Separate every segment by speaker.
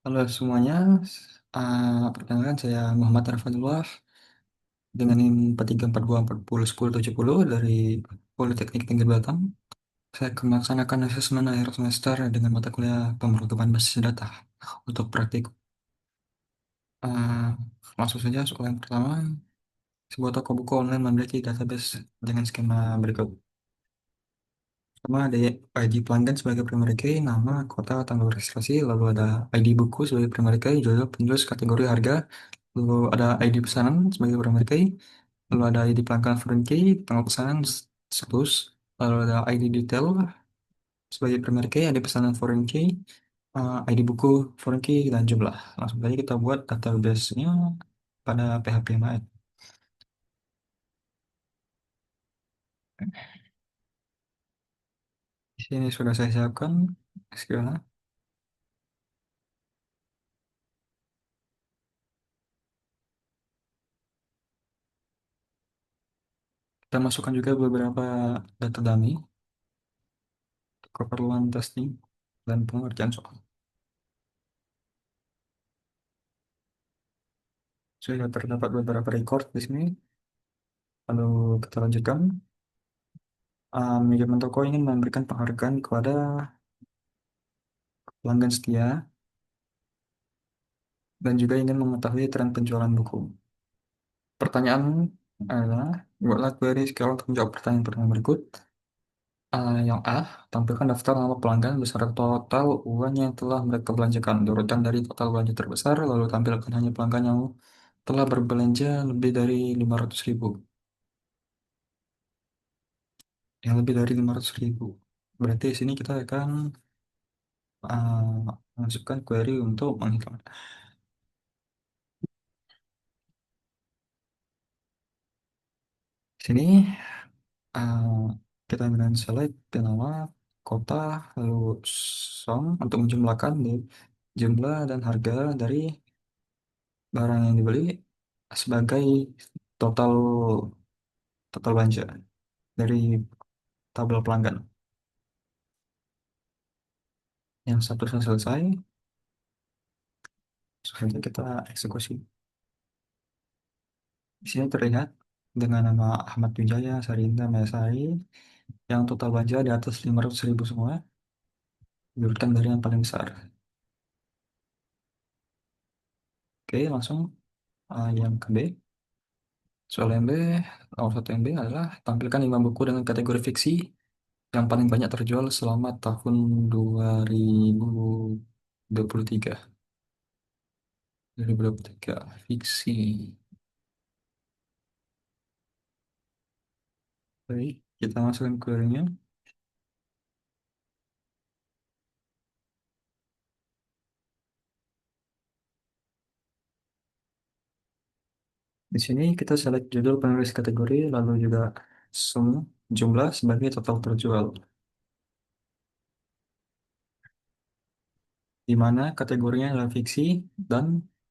Speaker 1: Halo semuanya, perkenalkan saya Muhammad Arfanullah dengan NIM 4342401070 dari Politeknik Tinggi Batam. Saya akan melaksanakan asesmen akhir semester dengan mata kuliah pemrograman basis data untuk praktik. Ah, Langsung saja soal yang pertama, sebuah toko buku online memiliki database dengan skema berikut. Pertama ada ID pelanggan sebagai primary key, nama, kota, tanggal registrasi, lalu ada ID buku sebagai primary key, judul, penulis, kategori, harga, lalu ada ID pesanan sebagai primary key, lalu ada ID pelanggan foreign key, tanggal pesanan, status, lalu ada ID detail sebagai primary key, ID pesanan foreign key, ID buku foreign key, dan jumlah. Langsung saja kita buat database-nya pada PHP MAX. Di sini sudah saya siapkan SQL. Kita masukkan juga beberapa data dummy, keperluan testing, dan pengerjaan soal. Sudah terdapat beberapa record di sini. Lalu kita lanjutkan. Manajemen toko ingin memberikan penghargaan kepada pelanggan setia dan juga ingin mengetahui tren penjualan buku. Pertanyaan adalah, buatlah query SQL untuk menjawab pertanyaan pertanyaan berikut. Yang A, tampilkan daftar nama pelanggan beserta total uang yang telah mereka belanjakan. Diurutkan dari total belanja terbesar, lalu tampilkan hanya pelanggan yang telah berbelanja lebih dari 500.000. Yang lebih dari 500.000. Berarti di sini kita akan masukkan query untuk menghitung. Di sini uh, kita gunakan select ke nama kota lalu song untuk menjumlahkan di jumlah dan harga dari barang yang dibeli sebagai total total belanja dari tabel pelanggan. Yang satu sudah selesai, selanjutnya kita eksekusi. Di sini terlihat dengan nama Ahmad Wijaya Sarinda Mayasari yang total belanja di atas 500.000 semua, diurutkan dari yang paling besar. Oke, langsung yang ke B. Soal MB, nomor satu MB adalah tampilkan 5 buku dengan kategori fiksi yang paling banyak terjual selama tahun 2023. 2023, fiksi. Baik, kita masukkan query-nya. Di sini kita select judul penulis kategori, lalu juga sum jumlah sebagai total terjual. Di mana kategorinya adalah fiksi dan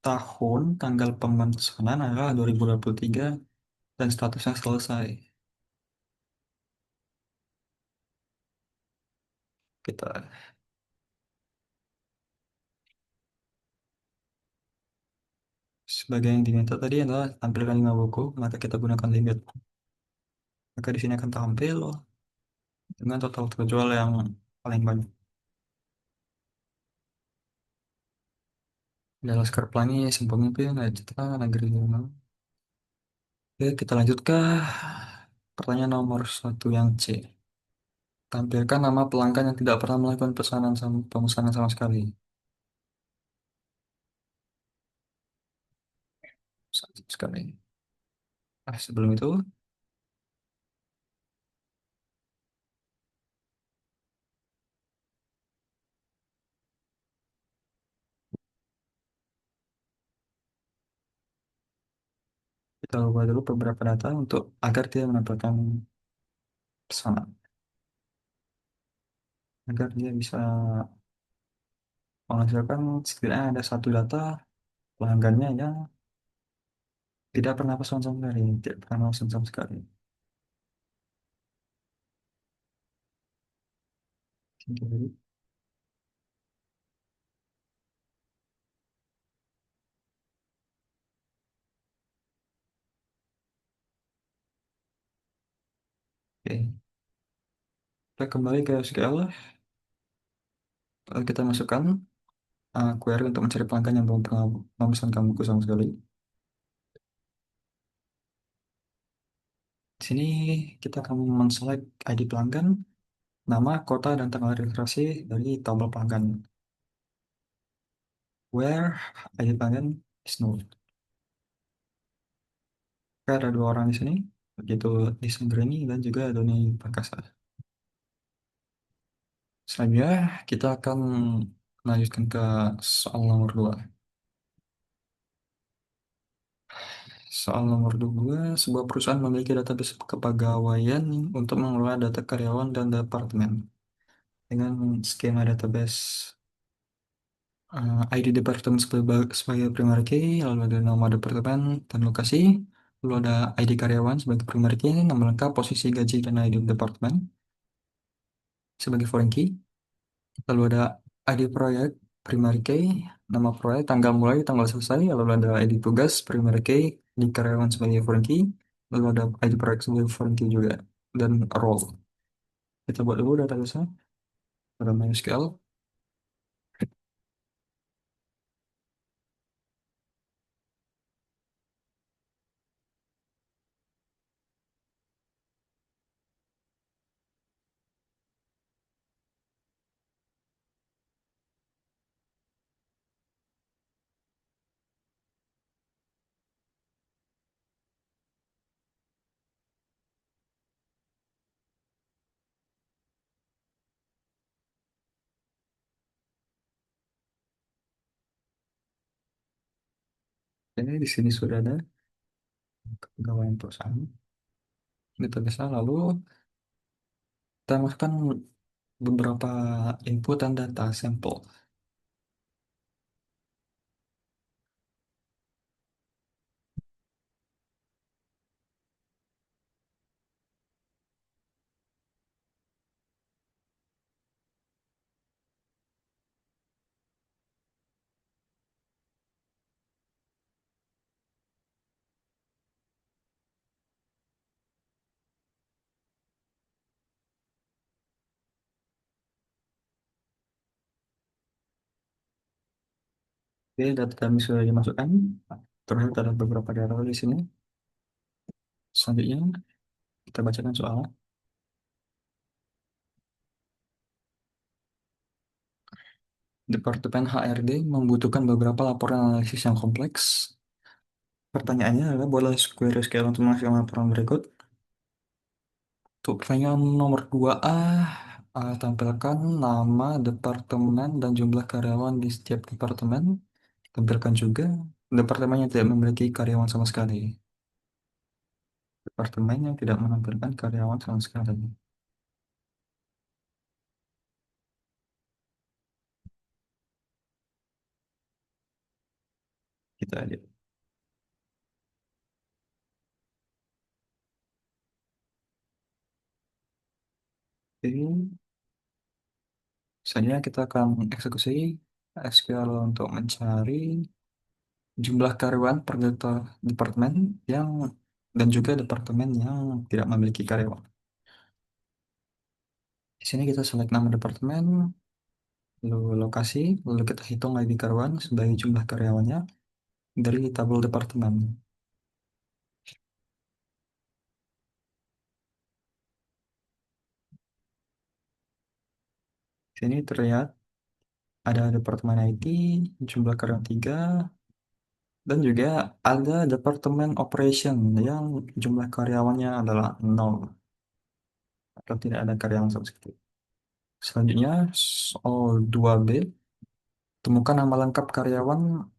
Speaker 1: tahun tanggal pemesanan adalah 2023 dan statusnya selesai. Kita sebagai yang diminta tadi adalah tampilkan 5 buku, maka kita gunakan limit. Maka di sini akan tampil dengan total terjual yang paling banyak. Adalah Laskar Pelangi, Sang Pemimpin, Ayat Citra, Negeri Lima. Oke, kita lanjut ke pertanyaan nomor satu yang C. Tampilkan nama pelanggan yang tidak pernah melakukan pemesanan sama sekali. Satu sekali. Sebelum itu, kita ubah dulu beberapa data untuk agar dia mendapatkan pesanan. Agar dia bisa menghasilkan setidaknya ada satu data pelanggannya yang tidak pernah pesan sama sekali, tidak pernah pesan sama sekali. Jadi, Kita kembali ke SQL, lalu kita masukkan query untuk mencari pelanggan yang belum pernah memesan ke buku sama sekali. Di sini kita akan men-select ID pelanggan, nama, kota, dan tanggal registrasi dari tabel pelanggan. Where ID pelanggan is null. Oke, ada dua orang di sini, yaitu Lisandrani dan juga Doni Perkasa. Selanjutnya, kita akan melanjutkan ke soal nomor 2. Soal nomor 2, sebuah perusahaan memiliki database kepegawaian untuk mengelola data karyawan dan departemen. Dengan skema database ID departemen sebagai primary key, lalu ada nama departemen dan lokasi, lalu ada ID karyawan sebagai primary key, nama lengkap, posisi gaji, dan ID departemen sebagai foreign key. Lalu ada ID proyek, primary key, nama proyek, tanggal mulai, tanggal selesai, lalu ada ID tugas, primary key, di karyawan sebagai foreign key, lalu ada ID proyek sebagai foreign key juga, dan role. Kita buat dulu database-nya pada MySQL. Ini di sini sudah ada pegawai perusahaan. Database lalu kita masukkan beberapa input dan data sampel. Oke, data kami sudah dimasukkan. Terlihat ada beberapa data di sini. Selanjutnya, kita bacakan soal. Departemen HRD membutuhkan beberapa laporan analisis yang kompleks. Pertanyaannya adalah, boleh query SQL untuk menghasilkan laporan berikut. Untuk pertanyaan nomor 2A, tampilkan nama departemen dan jumlah karyawan di setiap departemen. Tampilkan juga departemen yang tidak memiliki karyawan sama sekali. Departemen yang tidak menampilkan karyawan sama sekali. Kita edit. Oke. Selanjutnya kita akan eksekusi SQL untuk mencari jumlah karyawan per departemen yang dan juga departemen yang tidak memiliki karyawan. Di sini kita select nama departemen, lalu lokasi, lalu kita hitung ID karyawan sebagai jumlah karyawannya dari tabel departemen. Di sini terlihat ada departemen IT, jumlah karyawan 3, dan juga ada departemen operation yang jumlah karyawannya adalah 0 atau tidak ada karyawan sama sekali. Selanjutnya, soal 2B, temukan nama lengkap karyawan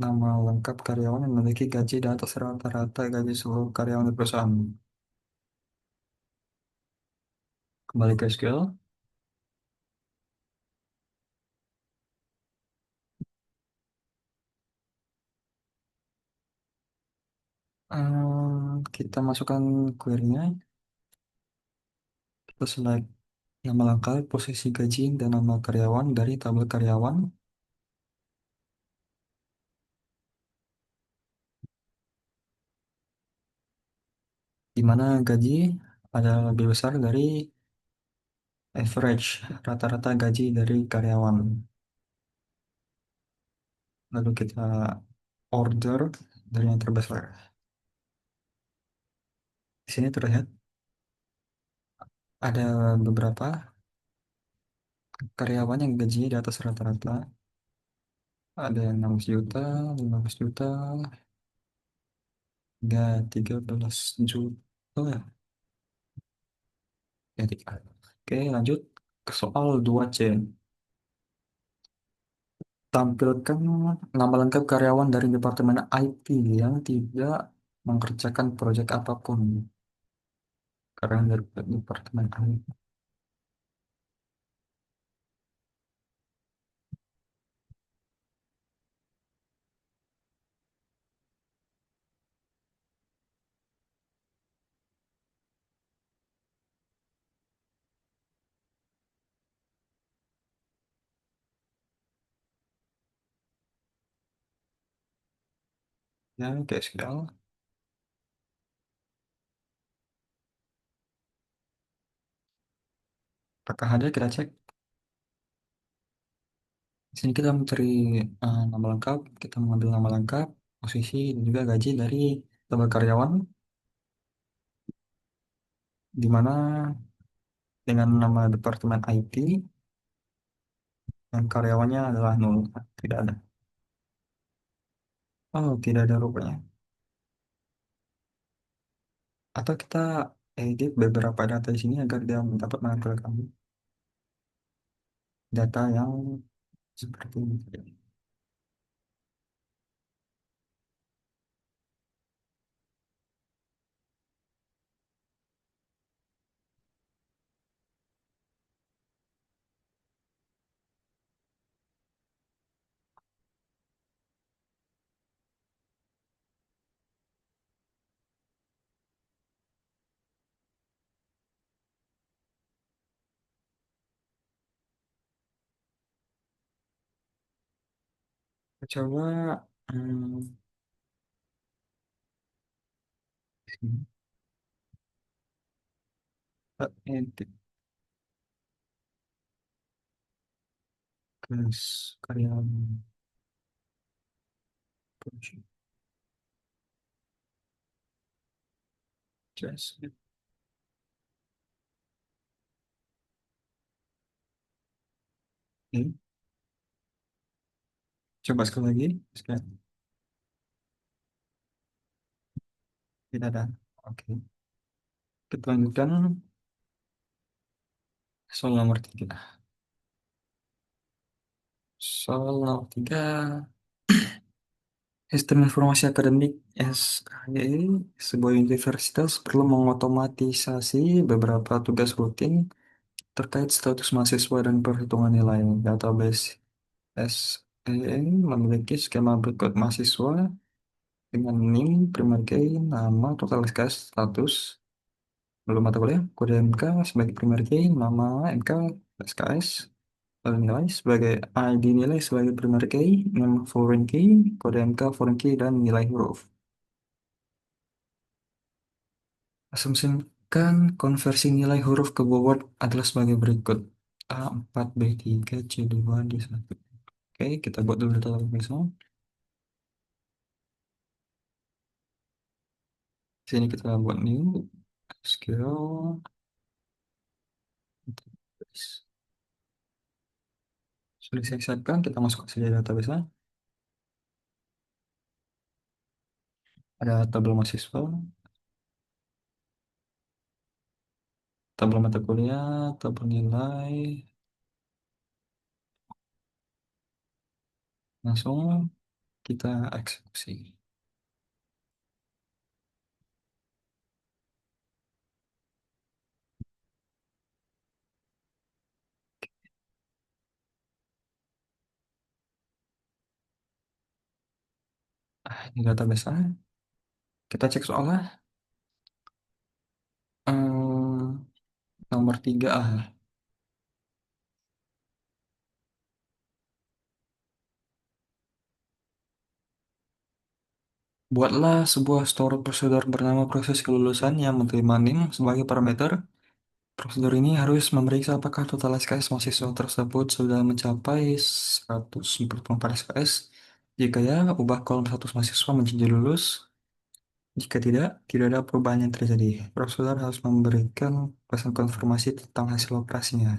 Speaker 1: yang memiliki gaji di atas rata-rata gaji seluruh karyawan di perusahaan. Kembali ke SQL. Kita masukkan query-nya. Kita select nama lengkap, posisi gaji, dan nama karyawan dari tabel karyawan. Di mana gaji adalah lebih besar dari Average, rata-rata gaji dari karyawan. Lalu kita order dari yang terbesar. Di sini terlihat ada beberapa karyawan yang gajinya di atas rata-rata. Ada yang 16 juta, 15 juta, hingga 13 juta. Ya, oke, lanjut ke soal 2C. Tampilkan nama lengkap karyawan dari Departemen IT yang tidak mengerjakan proyek apapun. Karyawan dari Departemen IT. Ya, oke, SQL. Apakah ada? Kita cek. Di sini kita mencari nama lengkap. Kita mengambil nama lengkap, posisi, dan juga gaji dari lembaga karyawan, di mana dengan nama Departemen IT dan karyawannya adalah nol. Tidak ada. Oh, tidak ada rupanya. Atau kita edit beberapa data di sini agar dia dapat menampilkan data yang seperti ini. Kita coba hmm, sini. Edit ke karyawan project. Just, ini. Coba sekali lagi. Sekali. Tidak ada. Oke. Kita lanjutkan soal nomor 3. Soal nomor 3. Sistem Informasi Akademik SKY, sebuah universitas perlu mengotomatisasi beberapa tugas rutin terkait status mahasiswa dan perhitungan nilai. Database SEE memiliki skema berikut: mahasiswa dengan NIM, primary key, nama, total SKS, status, belum mata kuliah, kode MK sebagai primary key, nama MK, SKS, lalu nilai sebagai ID nilai sebagai primary key, nama foreign key, kode MK foreign key, dan nilai huruf. Asumsikan konversi nilai huruf ke Word adalah sebagai berikut. A4, B3, C2, D1. Oke, kita buat dulu data misal. Sini kita buat new skill. Sudah saya siapkan, kita masuk saja database. Ada tabel mahasiswa, tabel mata kuliah, tabel nilai. Langsung kita eksekusi. Ini database. Kita cek soalnya. Nomor 3A. Buatlah sebuah store prosedur bernama proses kelulusan yang menerima NIM sebagai parameter Prosedur ini harus memeriksa apakah total SKS mahasiswa tersebut sudah mencapai 144 SKS. Jika ya, ubah kolom status mahasiswa menjadi lulus. Jika tidak, tidak ada perubahan yang terjadi. Prosedur harus memberikan pesan konfirmasi tentang hasil operasinya.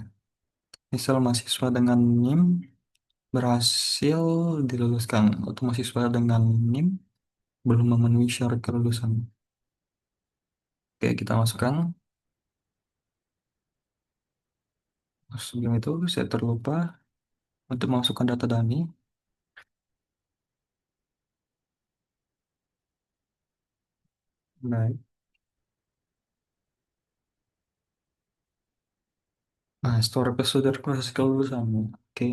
Speaker 1: Misal mahasiswa dengan NIM berhasil diluluskan, atau mahasiswa dengan NIM belum memenuhi syarat kelulusan. Oke, kita masukkan. Sebelum itu, saya terlupa untuk memasukkan data dummy. Baik. Nah, store episode proses kelulusan. Oke.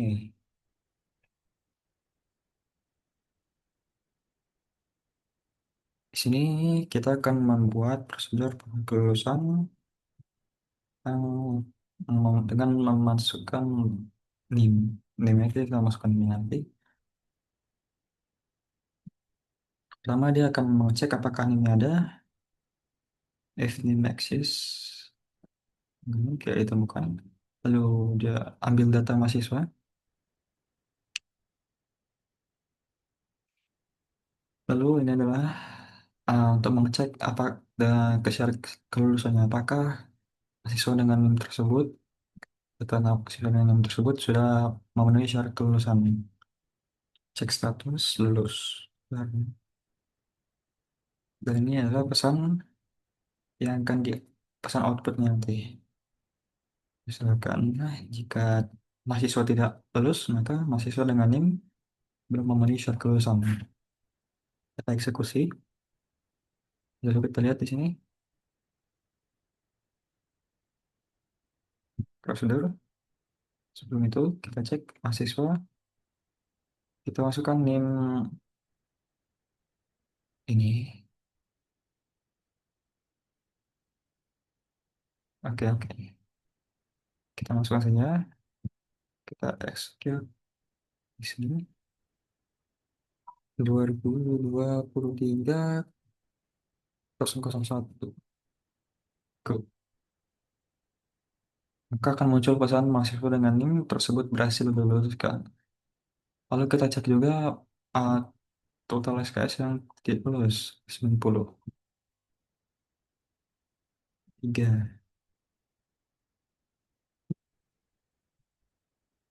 Speaker 1: Di sini kita akan membuat prosedur kelulusan dengan memasukkan NIM. NIM itu kita masukkan ini nanti. Pertama dia akan mengecek apakah NIM ada. If NIM exists, kayak itu bukan. Lalu dia ambil data mahasiswa. Lalu ini adalah untuk mengecek apa kesyarat kelulusannya. Apakah mahasiswa dengan NIM tersebut, data mahasiswa dengan NIM tersebut sudah memenuhi syarat kelulusan. Cek status lulus. Dan ini adalah pesan yang akan di pesan outputnya nanti. Misalkan, jika mahasiswa tidak lulus, maka mahasiswa dengan NIM belum memenuhi syarat kelulusan. Kita eksekusi. Lalu kita lihat di sini prosedur. Sebelum itu kita cek mahasiswa. Kita masukkan NIM ini. Oke, oke. Kita masukkan saja. Kita execute di sini. 2023 001. Go. Maka akan muncul pesan mahasiswa dengan NIM tersebut berhasil diluluskan. Lalu kita cek juga uh, total SKS yang tidak lulus 90. 3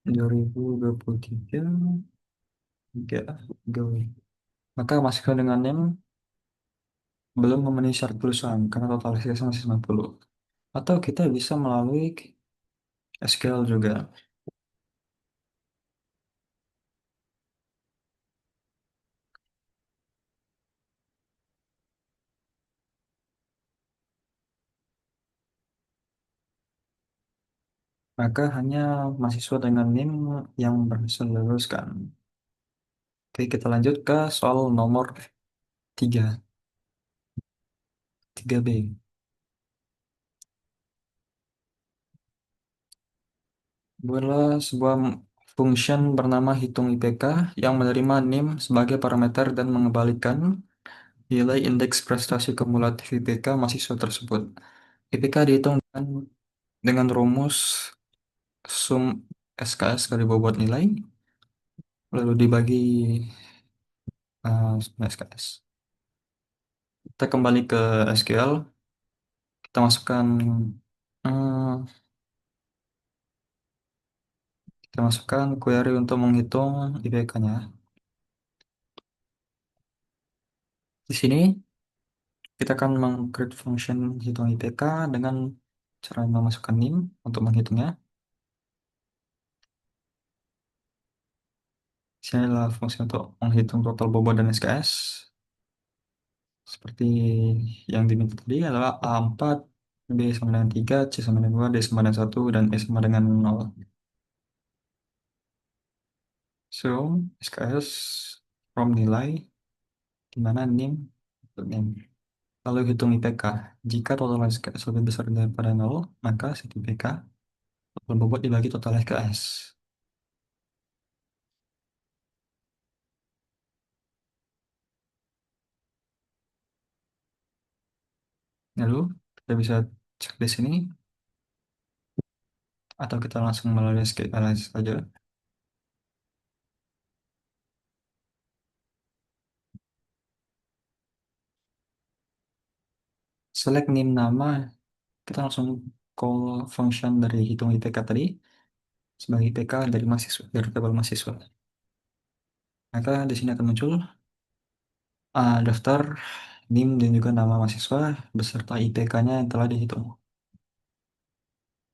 Speaker 1: 2023 3 gawe. Maka mahasiswa dengan NIM belum memenuhi syarat kelulusan karena total SKS masih 90. Atau kita bisa melalui SQL juga. Maka hanya mahasiswa dengan NIM yang berhasil diluluskan. Oke, kita lanjut ke soal nomor 3 3B. Buatlah sebuah function bernama hitung IPK yang menerima NIM sebagai parameter dan mengembalikan nilai indeks prestasi kumulatif IPK mahasiswa tersebut. IPK dihitung dengan rumus sum SKS kali bobot nilai, lalu dibagi sum SKS. Kita kembali ke SQL, kita masukkan hmm, kita masukkan query untuk menghitung IPK-nya. Di sini kita akan meng-create function hitung IPK dengan cara memasukkan NIM untuk menghitungnya. Di sini adalah fungsi untuk menghitung total bobot dan SKS. Seperti yang diminta tadi adalah A4, B sama dengan 3, C sama dengan 2, D sama dengan 1, dan E sama dengan 0. So, SKS from nilai, di mana NIM untuk NIM. Lalu hitung IPK. Jika total SKS lebih besar daripada 0, maka set IPK total bobot dibagi total SKS. Lalu kita bisa cek di sini. Atau kita langsung melalui skip analysis saja. Select name nama, kita langsung call function dari hitung IPK tadi sebagai IPK dari mahasiswa, dari tabel mahasiswa. Maka di sini akan muncul daftar NIM dan juga nama mahasiswa beserta IPK-nya yang telah dihitung.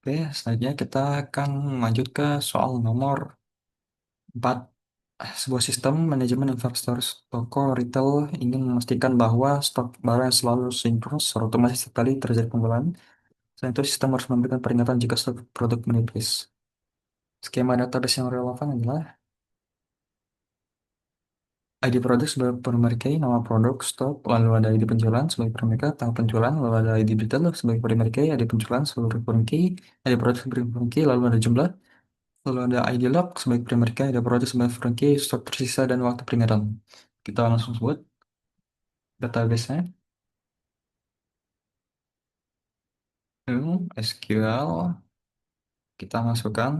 Speaker 1: Oke, selanjutnya kita akan lanjut ke soal nomor 4. Sebuah sistem manajemen infrastruktur toko retail ingin memastikan bahwa stok barang selalu sinkron secara otomatis setiap kali terjadi pembelian. Selain itu, sistem harus memberikan peringatan jika stok produk menipis. Skema database yang relevan adalah ID produk sebagai primary key, nama produk, stok, lalu ada ID penjualan sebagai primary key, tanggal penjualan, lalu ada ID detail sebagai primary key, ID penjualan sebagai primary key, ID produk sebagai primary key, lalu ada jumlah, lalu ada ID log sebagai primary key, ada produk sebagai primary key, stok tersisa, dan waktu peringatan. Kita langsung sebut database-nya. SQL, kita masukkan,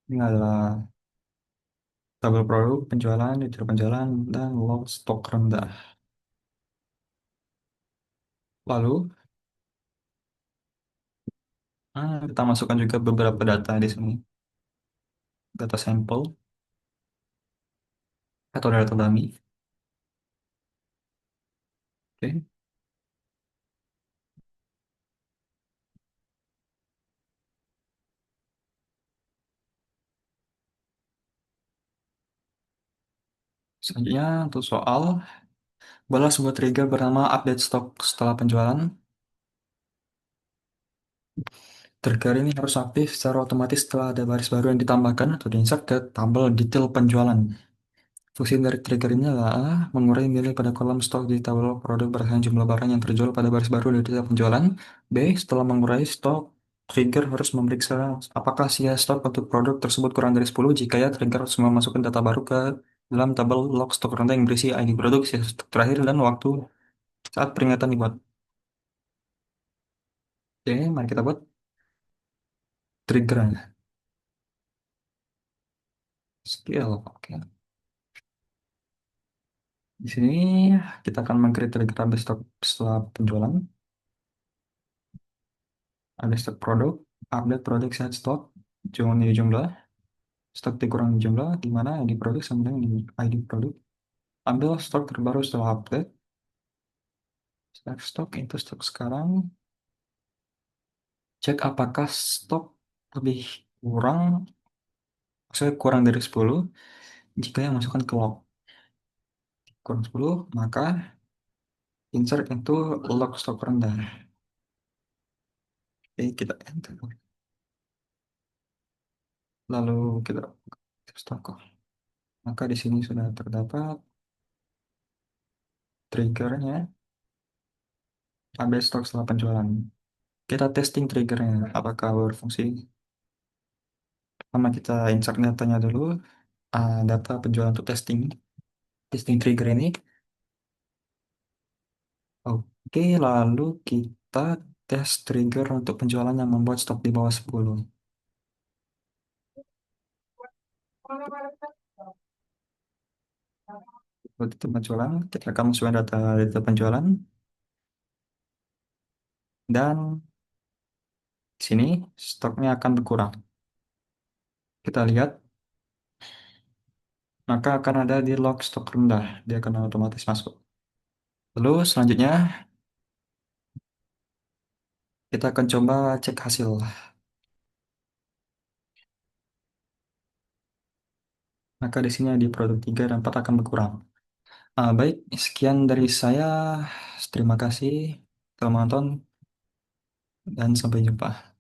Speaker 1: ini adalah tabel produk, penjualan, detail penjualan, dan log stok rendah. Lalu, kita masukkan juga beberapa data di sini, data sampel atau data dummy. Oke. Selanjutnya untuk soal, boleh sebuah trigger bernama update stok setelah penjualan. Trigger ini harus aktif secara otomatis setelah ada baris baru yang ditambahkan atau diinsert ke tabel detail penjualan. Fungsi dari trigger ini adalah A, mengurai nilai pada kolom stok di tabel produk berdasarkan jumlah barang yang terjual pada baris baru dari detail penjualan. B, setelah mengurai stok, trigger harus memeriksa apakah sisa stok untuk produk tersebut kurang dari 10. Jika ya, trigger harus memasukkan data baru ke dalam tabel log stok rendah yang berisi ID produk, sisa stok terakhir, dan waktu saat peringatan dibuat. Oke, mari kita buat triggernya. Skill, oke. Di sini kita akan meng-create trigger update stok setelah penjualan. Ada stok produk, update produk set stok, jangan di jumlah, stok dikurangi jumlah, di mana ID produk sama dengan ID produk. Ambil stok terbaru setelah update, stok itu stok sekarang, cek apakah stok lebih kurang, maksudnya kurang dari 10. Jika yang masukkan ke log kurang 10, maka insert itu log stok rendah. Oke, kita enter. Lalu kita stok. Maka di sini sudah terdapat triggernya, update stok setelah penjualan. Kita testing triggernya, apakah berfungsi. Pertama kita insert datanya dulu, data penjualan untuk testing, testing trigger ini. Oke, lalu kita tes trigger untuk penjualan yang membuat stok di bawah 10. Untuk penjualan, kita akan masukkan data penjualan, dan di sini stoknya akan berkurang. Kita lihat, maka akan ada di log stok rendah, dia akan otomatis masuk. Lalu selanjutnya, kita akan coba cek hasil. Maka di sini di produk 3 dan 4 akan berkurang. Baik, sekian dari saya. Terima kasih telah menonton dan sampai jumpa.